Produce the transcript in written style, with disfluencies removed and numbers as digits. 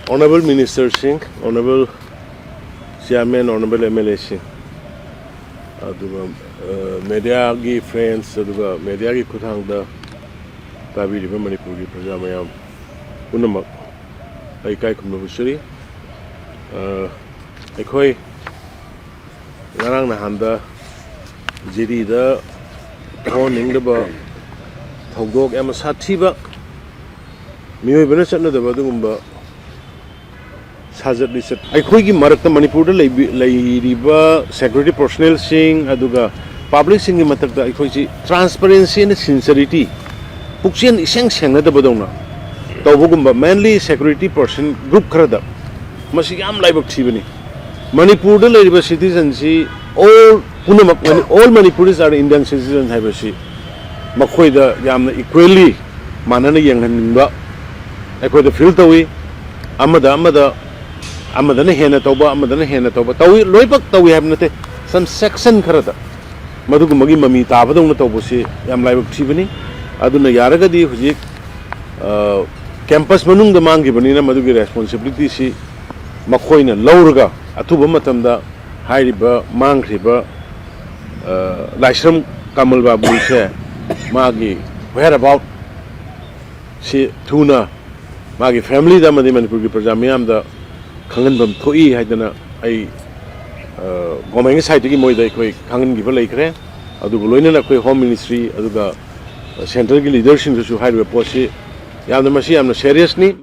Honorable Minister Singh, Honorable Chairman, Honorable MLA Singh, media ki friends, media ki kuthang da tabi riba Manipuri praja mayam unamak ay kai kumna busuri. Ekoi ngarang nahanda jiri da thawning da ba thawdok ama sathi ba miyoi bana chatna da ba dugumba Hazard List. I could give Marakta Manipur Laiba security personnel sing Aduga public singing Mataka, transparency and sincerity. Puxian Isang Sanga the Badona. Tawugumba, mainly security person group Krada. Masiam Live of Tivani. Manipur Laiba citizens, all Manipuris are Indian citizens, have a she. Makoida Yam equally Manana Yang and Nimba. I could the filter Amada. Amadana Hena Toba, Amadana Hena Toba. Tawi Loibak Tawi have not some section Karata. Madugumagi Mami Tabadon Tobosi, Yam Live of Tivani, Aduna Yaragadi, Hujik, Campus Manung the Mangi Banina Madugi responsibility, she Makoina, Lauraga, Atuba Matamda, High River, Mang River, L.Kamal Babu, Magi, whereabout, she Tuna, Magi family, the Manipur Prajamiam, the Khangnaba Thoi Hadana, I Gomang side to Moida, Kangan give a lake, Aduloina, Home Ministry, Aduga, Central leadership to hide a posse, Yamamashi, I'm seriously.